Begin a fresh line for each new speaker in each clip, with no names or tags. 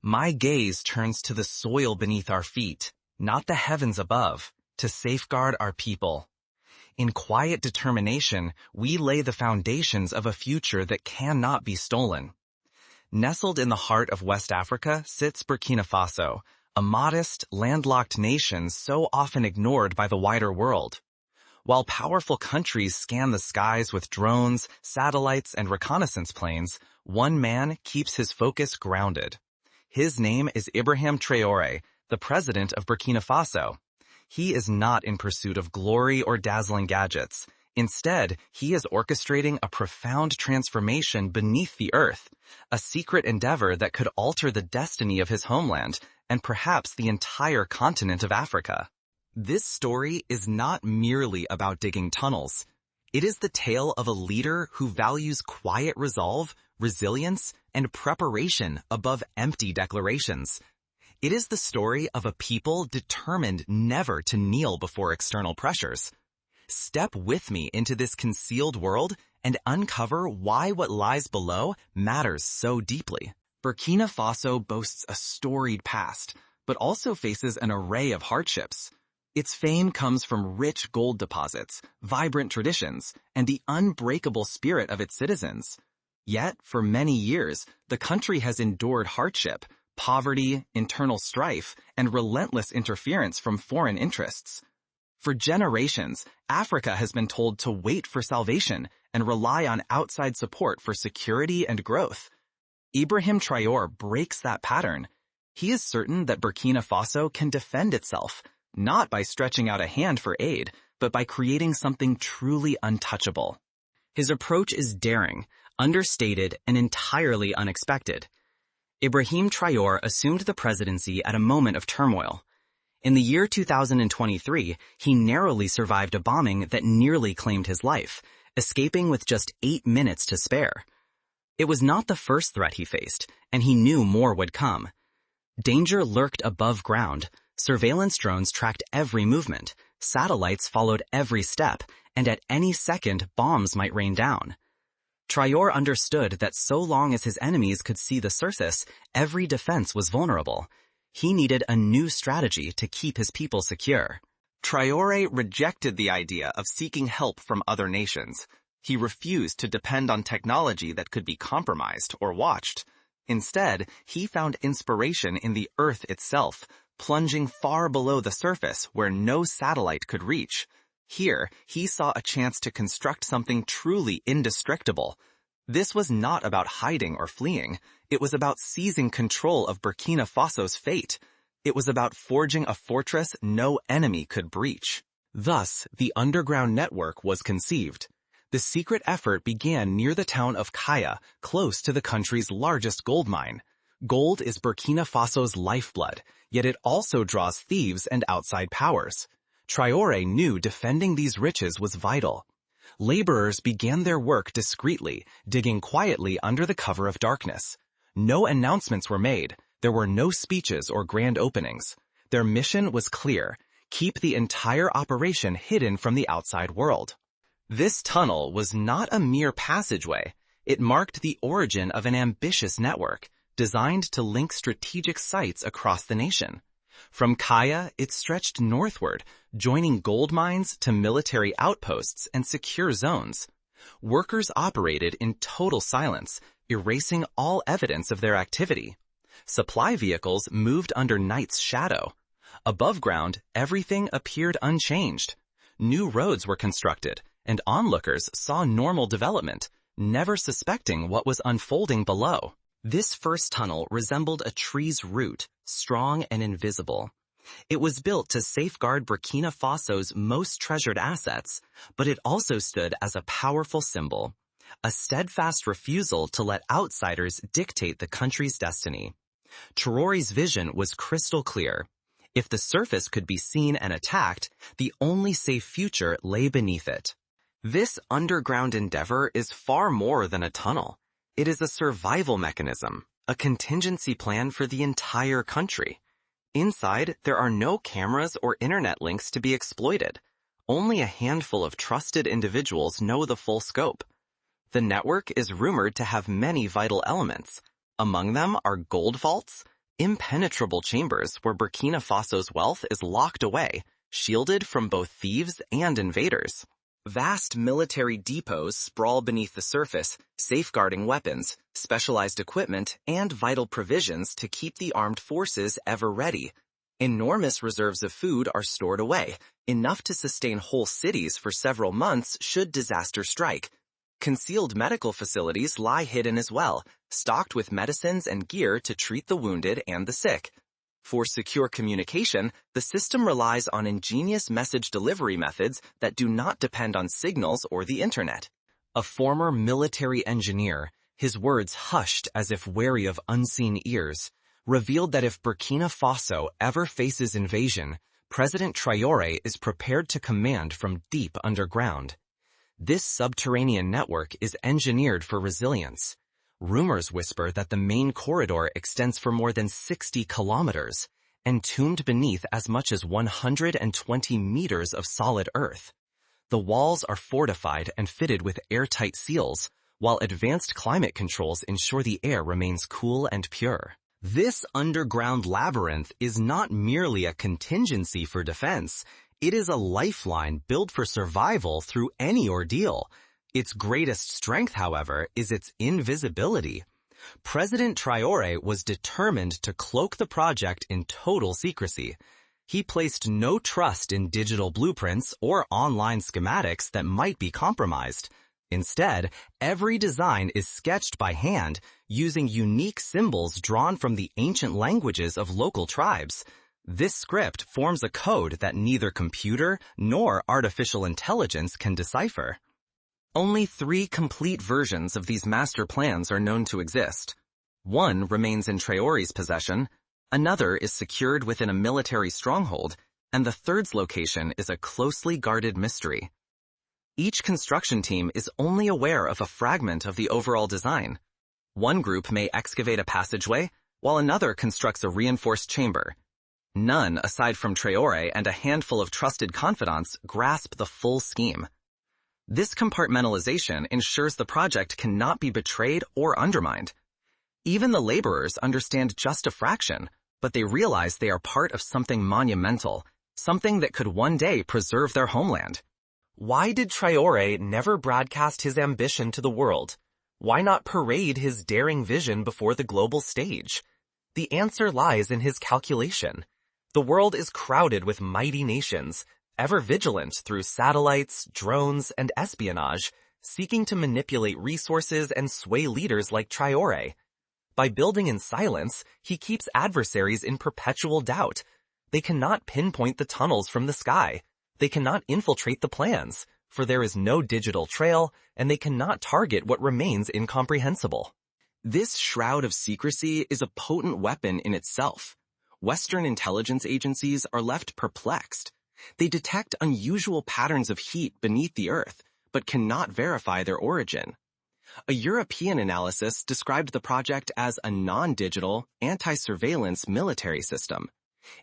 My gaze turns to the soil beneath our feet, not the heavens above, to safeguard our people. In quiet determination, we lay the foundations of a future that cannot be stolen. Nestled in the heart of West Africa sits Burkina Faso, a modest, landlocked nation so often ignored by the wider world. While powerful countries scan the skies with drones, satellites, and reconnaissance planes, one man keeps his focus grounded. His name is Ibrahim Traore, the president of Burkina Faso. He is not in pursuit of glory or dazzling gadgets. Instead, he is orchestrating a profound transformation beneath the earth, a secret endeavor that could alter the destiny of his homeland and perhaps the entire continent of Africa. This story is not merely about digging tunnels. It is the tale of a leader who values quiet resolve, resilience, and preparation above empty declarations. It is the story of a people determined never to kneel before external pressures. Step with me into this concealed world and uncover why what lies below matters so deeply. Burkina Faso boasts a storied past, but also faces an array of hardships. Its fame comes from rich gold deposits, vibrant traditions, and the unbreakable spirit of its citizens. Yet, for many years, the country has endured hardship, poverty, internal strife, and relentless interference from foreign interests. For generations, Africa has been told to wait for salvation and rely on outside support for security and growth. Ibrahim Traore breaks that pattern. He is certain that Burkina Faso can defend itself, not by stretching out a hand for aid, but by creating something truly untouchable. His approach is daring, understated, and entirely unexpected. Ibrahim Traore assumed the presidency at a moment of turmoil. In the year 2023, he narrowly survived a bombing that nearly claimed his life, escaping with just 8 minutes to spare. It was not the first threat he faced, and he knew more would come. Danger lurked above ground. Surveillance drones tracked every movement, satellites followed every step, and at any second, bombs might rain down. Traore understood that so long as his enemies could see the surface, every defense was vulnerable. He needed a new strategy to keep his people secure. Traore rejected the idea of seeking help from other nations. He refused to depend on technology that could be compromised or watched. Instead, he found inspiration in the earth itself, plunging far below the surface where no satellite could reach. Here, he saw a chance to construct something truly indestructible. This was not about hiding or fleeing. It was about seizing control of Burkina Faso's fate. It was about forging a fortress no enemy could breach. Thus, the underground network was conceived. The secret effort began near the town of Kaya, close to the country's largest gold mine. Gold is Burkina Faso's lifeblood, yet it also draws thieves and outside powers. Traore knew defending these riches was vital. Laborers began their work discreetly, digging quietly under the cover of darkness. No announcements were made. There were no speeches or grand openings. Their mission was clear: keep the entire operation hidden from the outside world. This tunnel was not a mere passageway. It marked the origin of an ambitious network, designed to link strategic sites across the nation. From Kaya, it stretched northward, joining gold mines to military outposts and secure zones. Workers operated in total silence, erasing all evidence of their activity. Supply vehicles moved under night's shadow. Above ground, everything appeared unchanged. New roads were constructed, and onlookers saw normal development, never suspecting what was unfolding below. This first tunnel resembled a tree's root, strong and invisible. It was built to safeguard Burkina Faso's most treasured assets, but it also stood as a powerful symbol, a steadfast refusal to let outsiders dictate the country's destiny. Traore's vision was crystal clear. If the surface could be seen and attacked, the only safe future lay beneath it. This underground endeavor is far more than a tunnel. It is a survival mechanism, a contingency plan for the entire country. Inside, there are no cameras or internet links to be exploited. Only a handful of trusted individuals know the full scope. The network is rumored to have many vital elements. Among them are gold vaults, impenetrable chambers where Burkina Faso's wealth is locked away, shielded from both thieves and invaders. Vast military depots sprawl beneath the surface, safeguarding weapons, specialized equipment, and vital provisions to keep the armed forces ever ready. Enormous reserves of food are stored away, enough to sustain whole cities for several months should disaster strike. Concealed medical facilities lie hidden as well, stocked with medicines and gear to treat the wounded and the sick. For secure communication, the system relies on ingenious message delivery methods that do not depend on signals or the internet. A former military engineer, his words hushed as if wary of unseen ears, revealed that if Burkina Faso ever faces invasion, President Traore is prepared to command from deep underground. This subterranean network is engineered for resilience. Rumors whisper that the main corridor extends for more than 60 kilometers, entombed beneath as much as 120 meters of solid earth. The walls are fortified and fitted with airtight seals, while advanced climate controls ensure the air remains cool and pure. This underground labyrinth is not merely a contingency for defense. It is a lifeline built for survival through any ordeal. Its greatest strength, however, is its invisibility. President Traore was determined to cloak the project in total secrecy. He placed no trust in digital blueprints or online schematics that might be compromised. Instead, every design is sketched by hand using unique symbols drawn from the ancient languages of local tribes. This script forms a code that neither computer nor artificial intelligence can decipher. Only 3 complete versions of these master plans are known to exist. One remains in Traore's possession, another is secured within a military stronghold, and the third's location is a closely guarded mystery. Each construction team is only aware of a fragment of the overall design. One group may excavate a passageway, while another constructs a reinforced chamber. None, aside from Traore and a handful of trusted confidants, grasp the full scheme. This compartmentalization ensures the project cannot be betrayed or undermined. Even the laborers understand just a fraction, but they realize they are part of something monumental, something that could one day preserve their homeland. Why did Traore never broadcast his ambition to the world? Why not parade his daring vision before the global stage? The answer lies in his calculation. The world is crowded with mighty nations, ever vigilant through satellites, drones, and espionage, seeking to manipulate resources and sway leaders like Traore. By building in silence, he keeps adversaries in perpetual doubt. They cannot pinpoint the tunnels from the sky. They cannot infiltrate the plans, for there is no digital trail, and they cannot target what remains incomprehensible. This shroud of secrecy is a potent weapon in itself. Western intelligence agencies are left perplexed. They detect unusual patterns of heat beneath the earth, but cannot verify their origin. A European analysis described the project as a non-digital, anti-surveillance military system.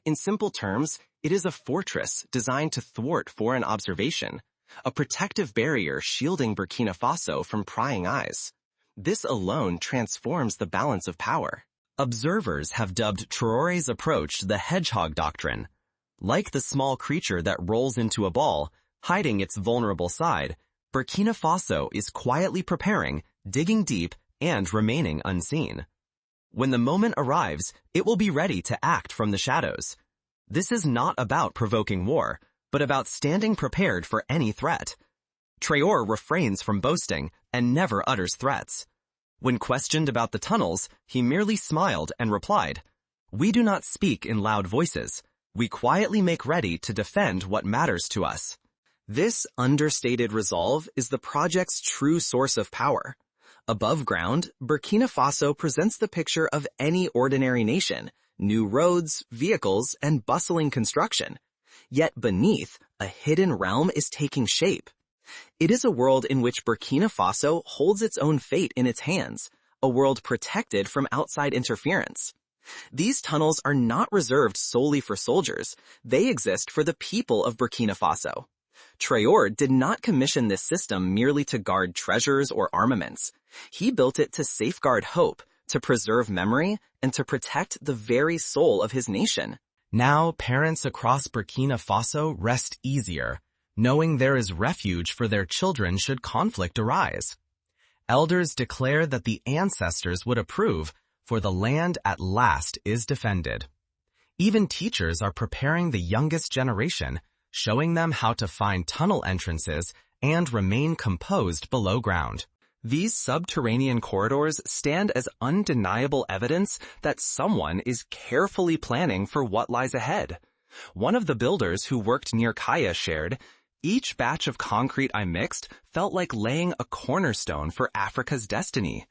In simple terms, it is a fortress designed to thwart foreign observation, a protective barrier shielding Burkina Faso from prying eyes. This alone transforms the balance of power. Observers have dubbed Traore's approach the hedgehog doctrine. Like the small creature that rolls into a ball, hiding its vulnerable side, Burkina Faso is quietly preparing, digging deep, and remaining unseen. When the moment arrives, it will be ready to act from the shadows. This is not about provoking war, but about standing prepared for any threat. Traore refrains from boasting and never utters threats. When questioned about the tunnels, he merely smiled and replied, "We do not speak in loud voices. We quietly make ready to defend what matters to us." This understated resolve is the project's true source of power. Above ground, Burkina Faso presents the picture of any ordinary nation, new roads, vehicles, and bustling construction. Yet beneath, a hidden realm is taking shape. It is a world in which Burkina Faso holds its own fate in its hands, a world protected from outside interference. These tunnels are not reserved solely for soldiers. They exist for the people of Burkina Faso. Traore did not commission this system merely to guard treasures or armaments. He built it to safeguard hope,
to preserve memory, and to protect the very soul of his nation.
Now, parents across Burkina Faso rest easier, knowing there is refuge for their children should conflict arise. Elders declare that the ancestors would approve, for the land at last is defended. Even teachers are preparing the youngest generation, showing them how to find tunnel entrances and remain composed below ground.
These subterranean corridors stand as undeniable evidence that someone is carefully planning for what lies ahead. One of the builders who worked near Kaya shared, "Each batch of concrete I mixed felt like laying a cornerstone for Africa's destiny.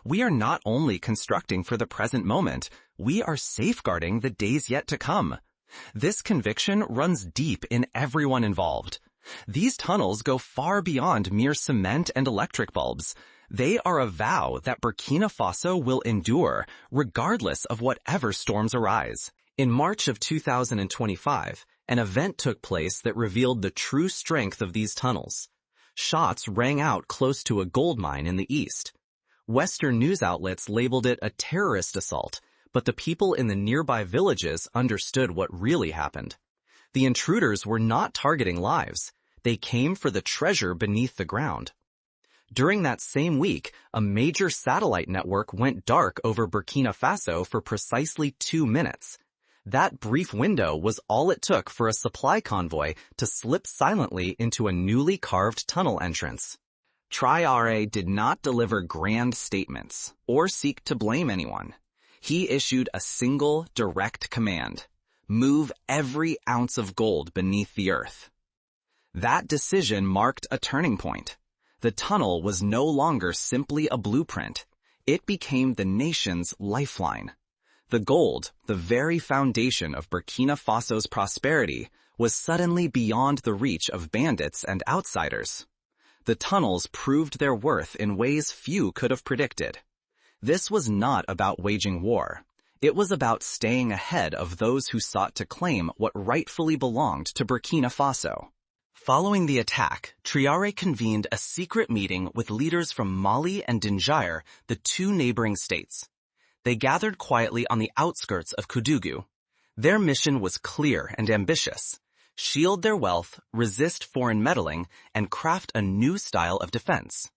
We are not only constructing for the present moment, we are safeguarding the days yet to come." This conviction runs deep in everyone involved. These tunnels go far beyond mere cement and electric bulbs. They are a vow that Burkina Faso will endure, regardless of whatever storms arise. In March of 2025, an event took place that revealed the true strength of these tunnels. Shots rang out close to a gold mine in the east. Western news outlets labeled it a terrorist assault, but the people in the nearby villages understood what really happened. The intruders were not targeting lives. They came for the treasure beneath the ground. During that same week, a major satellite network went dark over Burkina Faso for precisely 2 minutes. That brief window was all it took for a supply convoy to slip silently into a newly carved tunnel entrance. Traore did not deliver grand statements or seek to blame anyone. He issued a single direct command: move every ounce of gold beneath the earth. That decision marked a turning point. The tunnel was no longer simply a blueprint. It became the nation's lifeline. The gold, the very foundation of Burkina Faso's prosperity, was suddenly beyond the reach of bandits and outsiders. The tunnels proved their worth in ways few could have predicted. This was not about waging war. It was about staying ahead of those who sought to claim what rightfully belonged to Burkina Faso. Following the attack, Traore convened a secret meeting with leaders from Mali and Niger, the 2 neighboring states. They gathered quietly on the outskirts of Koudougou. Their mission was clear and ambitious: shield their wealth, resist foreign meddling, and craft a new style of defense.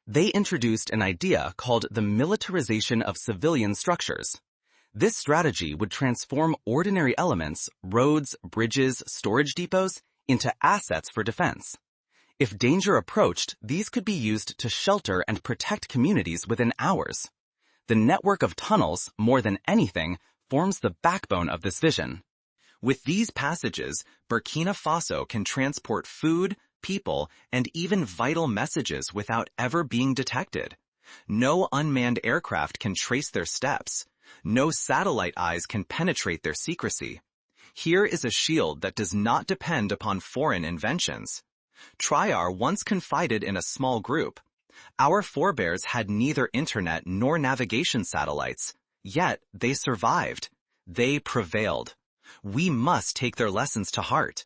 They introduced an idea called the militarization of civilian structures. This strategy would transform ordinary elements, roads, bridges, storage depots, into assets for defense. If danger approached, these could be used to shelter and protect communities within hours. The network of tunnels, more than anything, forms the backbone of this vision. With these passages, Burkina Faso can transport food, people, and even vital messages without ever being detected. No unmanned aircraft can trace their steps. No satellite eyes can penetrate their secrecy. Here is a shield that does not depend upon foreign inventions. Traore once confided in a small group. Our forebears had neither internet nor navigation satellites, yet they survived. They prevailed. We must take their lessons to heart.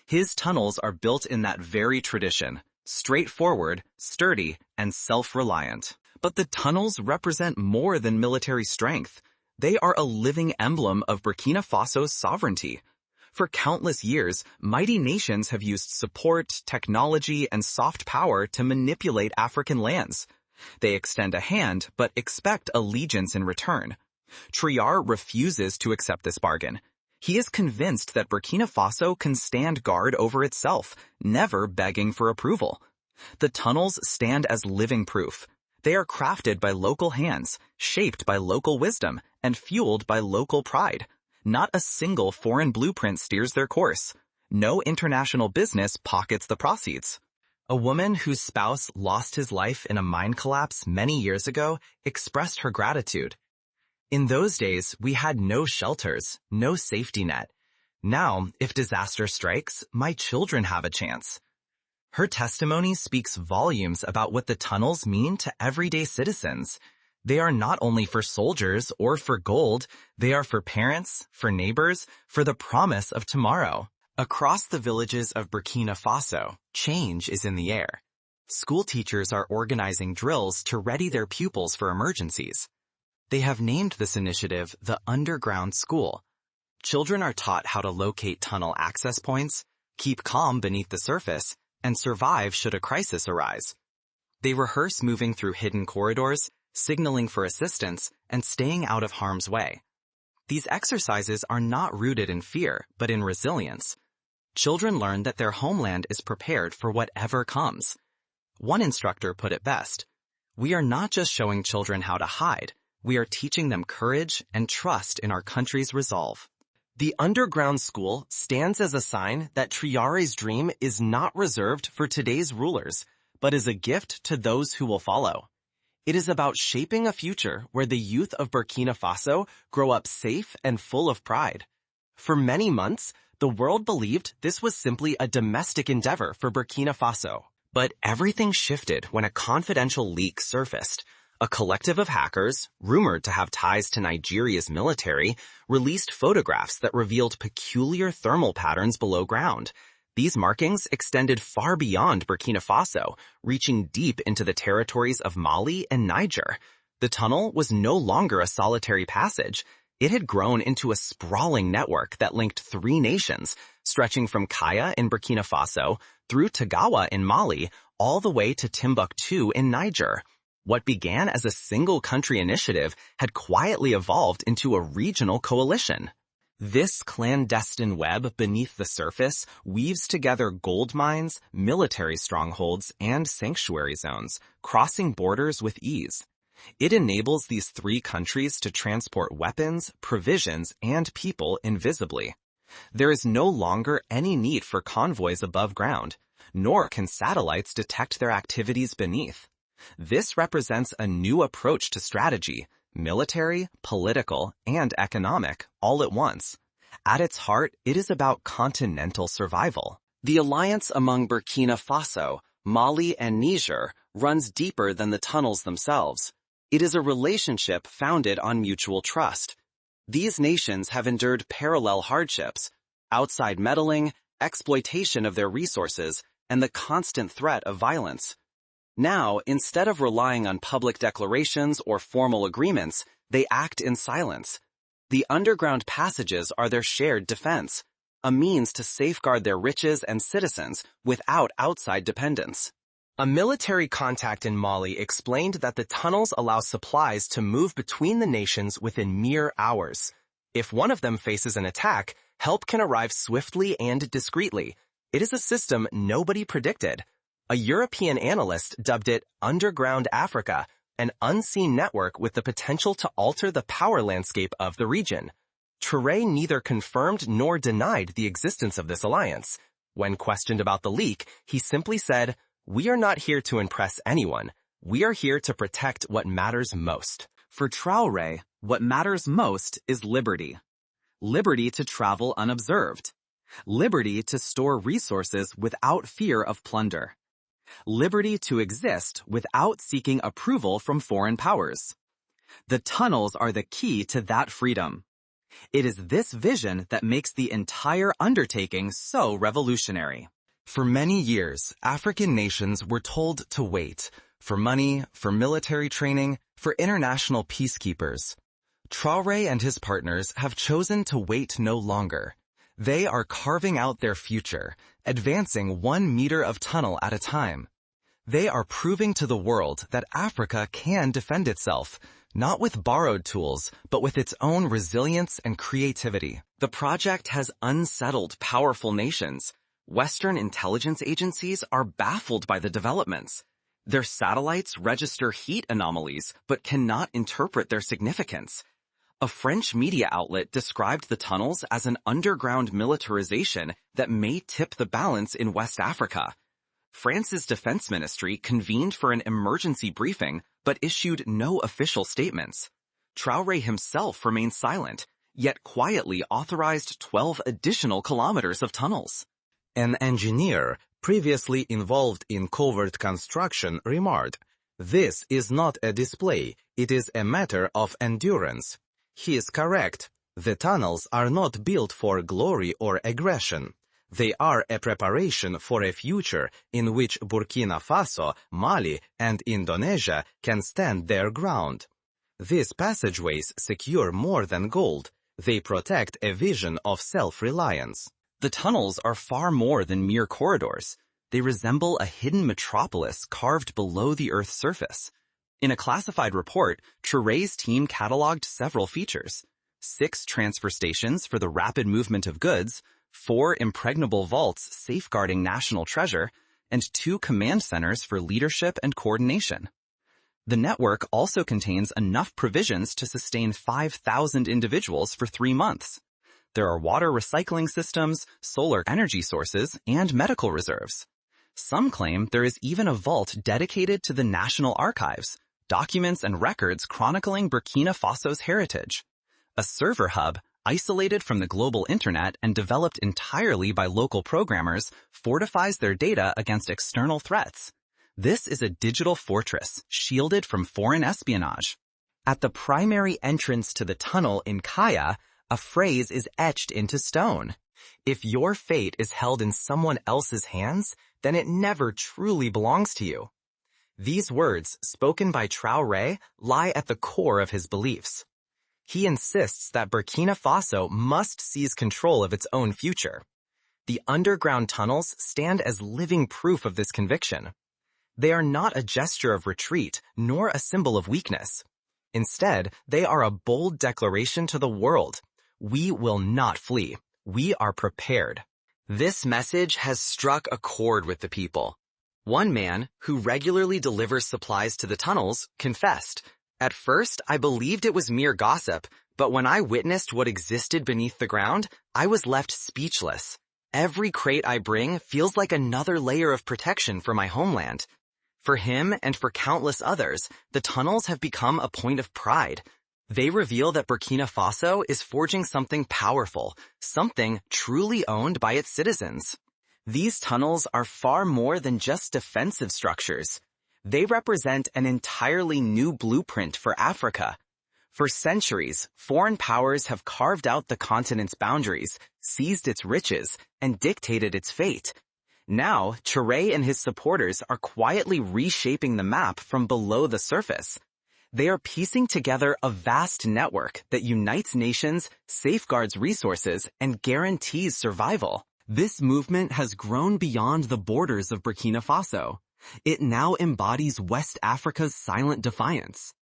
His tunnels are built in that very tradition, straightforward, sturdy, and self-reliant. But the tunnels represent more than military strength. They are a living emblem of Burkina Faso's sovereignty. For countless years, mighty nations have used support, technology, and soft power to manipulate African lands. They extend a hand, but expect allegiance in return. Traore refuses to accept this bargain. He is convinced that Burkina Faso can stand guard over itself, never begging for approval. The tunnels stand as living proof. They are crafted by local hands, shaped by local wisdom, and fueled by local pride. Not a single foreign blueprint steers their course. No international business pockets the proceeds. A woman whose spouse lost his life in a mine collapse many years ago expressed her gratitude. In those days, we had no shelters, no safety net. Now, if disaster strikes, my children have a chance. Her testimony speaks volumes about what the tunnels mean to everyday citizens. They are not only for soldiers or for gold, they are for parents, for neighbors, for the promise of tomorrow. Across the villages of Burkina Faso, change is in the air. School teachers are organizing drills to ready their pupils for emergencies. They have named this initiative the Underground School. Children are taught how to locate tunnel access points, keep calm beneath the surface, and survive should a crisis arise. They rehearse moving through hidden corridors, signaling for assistance, and staying out of harm's way. These exercises are not rooted in fear, but in resilience. Children learn that their homeland is prepared for whatever comes. One instructor put it best: "We are not just showing children how to hide, we are teaching them courage and trust in our country's resolve."
The underground school stands as a sign that Traore's dream is not reserved for today's rulers, but is a gift to those who will follow. It is about shaping a future where the youth of Burkina Faso grow up safe and full of pride. For many months, the world believed this was simply a domestic endeavor for Burkina Faso.
But everything shifted when a confidential leak surfaced. A collective of hackers, rumored to have ties to Nigeria's military, released photographs that revealed peculiar thermal patterns below ground. These markings extended far beyond Burkina Faso, reaching deep into the territories of Mali and Niger. The tunnel was no longer a solitary passage. It had grown into a sprawling network that linked 3 nations, stretching from Kaya in Burkina Faso through Tagawa in Mali, all the way to Timbuktu in Niger. What began as a single-country initiative had quietly evolved into a regional coalition. This clandestine web beneath the surface weaves together gold mines, military strongholds, and sanctuary zones, crossing borders with ease. It enables these 3 countries to transport weapons, provisions, and people invisibly. There is no longer any need for convoys above ground, nor can satellites detect their activities beneath. This represents a new approach to strategy, military, political, and economic, all at once. At its heart, it is about continental survival.
The alliance among Burkina Faso, Mali, and Niger runs deeper than the tunnels themselves. It is a relationship founded on mutual trust. These nations have endured parallel hardships: outside meddling, exploitation of their resources, and the constant threat of violence. Now, instead of relying on public declarations or formal agreements, they act in silence. The underground passages are their shared defense, a means to safeguard their riches and citizens without outside dependence. A military contact in Mali explained that the tunnels allow supplies to move between the nations within mere hours. If one of them faces an attack, help can arrive swiftly and discreetly. It is a system nobody predicted. A European analyst dubbed it Underground Africa, an unseen network with the potential to alter the power landscape of the region. Traore neither confirmed nor denied the existence of this alliance. When questioned about the leak, he simply said, "We are not here to impress anyone. We are here to protect what matters most."
For Traore, what matters most is liberty. Liberty to travel unobserved. Liberty to store resources without fear of plunder. Liberty to exist without seeking approval from foreign powers. The tunnels are the key to that freedom. It is this vision that makes the entire undertaking so revolutionary.
For many years, African nations were told to wait for money, for military training, for international peacekeepers. Traore and his partners have chosen to wait no longer. They are carving out their future, advancing 1 meter of tunnel at a time. They are proving to the world that Africa can defend itself, not with borrowed tools, but with its own resilience and creativity.
The project has unsettled powerful nations. Western intelligence agencies are baffled by the developments. Their satellites register heat anomalies, but cannot interpret their significance. A French media outlet described the tunnels as an underground militarization that may tip the balance in West Africa. France's defense ministry convened for an emergency briefing, but issued no official statements. Traore himself remained silent, yet quietly authorized 12 additional kilometers of tunnels.
An engineer previously involved in covert construction remarked, "This is not a display, it is a matter of endurance." He is correct. The tunnels are not built for glory or aggression. They are a preparation for a future in which Burkina Faso, Mali, and Indonesia can stand their ground. These passageways secure more than gold. They protect a vision of self-reliance.
The tunnels are far more than mere corridors. They resemble a hidden metropolis carved below the Earth's surface. In a classified report, Traoré'S team cataloged several features: 6 transfer stations for the rapid movement of goods, 4 impregnable vaults safeguarding national treasure, and 2 command centers for leadership and coordination. The network also contains enough provisions to sustain 5,000 individuals for 3 months. There are water recycling systems, solar energy sources, and medical reserves. Some claim there is even a vault dedicated to the National Archives, documents and records chronicling Burkina Faso's heritage. A server hub, isolated from the global internet and developed entirely by local programmers, fortifies their data against external threats. This is a digital fortress, shielded from foreign espionage. At the primary entrance to the tunnel in Kaya, a phrase is etched into stone. If your fate is held in someone else's hands, then it never truly belongs to you. These words, spoken by Traore, lie at the core of his beliefs. He insists that Burkina Faso must seize control of its own future. The underground tunnels stand as living proof of this conviction. They are not a gesture of retreat, nor a symbol of weakness. Instead, they are a bold declaration to the world. We will not flee. We are prepared. This message has struck a chord with the people. One man, who regularly delivers supplies to the tunnels, confessed, "At first, I believed it was mere gossip, but when I witnessed what existed beneath the ground, I was left speechless. Every crate I bring feels like another layer of protection for my homeland." For him and for countless others, the tunnels have become a point of pride. They reveal that Burkina Faso is forging something powerful, something truly owned by its citizens. These tunnels are far more than just defensive structures. They represent an entirely new blueprint for Africa. For centuries, foreign powers have carved out the continent's boundaries, seized its riches, and dictated its fate. Now, Traore and his supporters are quietly reshaping the map from below the surface. They are piecing together a vast network that unites nations, safeguards resources, and guarantees survival. This movement has grown beyond the borders of Burkina Faso. It now embodies West Africa's silent defiance.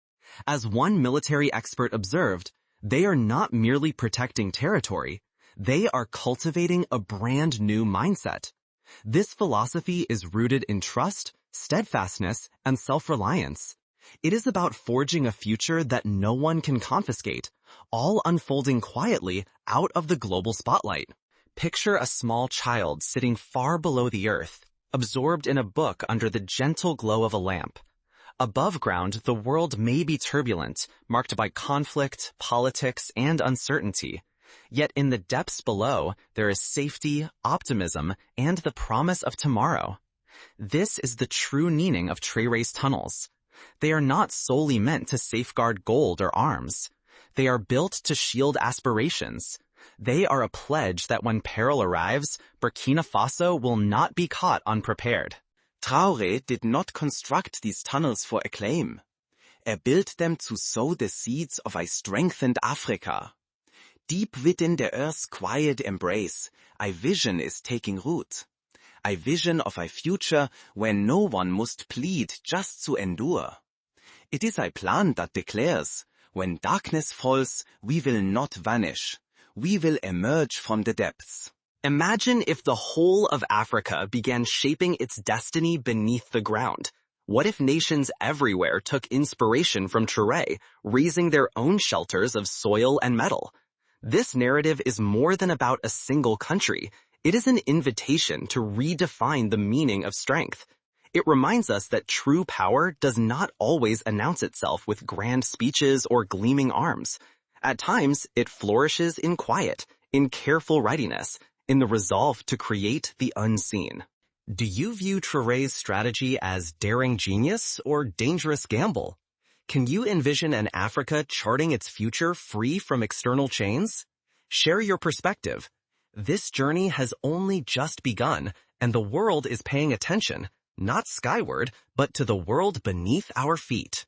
As one military expert observed, they are not merely protecting territory, they are cultivating a brand new mindset. This philosophy is rooted in trust, steadfastness, and self-reliance. It is about forging a future that no one can confiscate, all unfolding quietly out of the global spotlight. Picture a small child sitting far below the earth, absorbed in a book under the gentle glow of a lamp. Above ground, the world may be turbulent, marked by conflict, politics, and uncertainty. Yet in the depths below, there is safety, optimism, and the promise of tomorrow. This is the true meaning of Traoré'S tunnels. They are not solely meant to safeguard gold or arms. They are built to shield aspirations. They are a pledge that when peril arrives, Burkina Faso will not be caught unprepared.
Traore did not construct these tunnels for acclaim. Built them to sow the seeds of a strengthened Africa. Deep within the Earth's quiet embrace, a vision is taking root. A vision of a future where no one must plead just to endure. It is a plan that declares, when darkness falls, we will not vanish. We will emerge from the depths.
Imagine if the whole of Africa began shaping its destiny beneath the ground. What if nations everywhere took inspiration from Traore, raising their own shelters of soil and metal? This narrative is more than about a single country. It is an invitation to redefine the meaning of strength. It reminds us that true power does not always announce itself with grand speeches or gleaming arms. At times, it flourishes in quiet, in careful readiness, in the resolve to create the unseen.
Do you view Traoré's strategy as daring genius or dangerous gamble? Can you envision an Africa charting its future free from external chains? Share your perspective. This journey has only just begun, and the world is paying attention, not skyward, but to the world beneath our feet.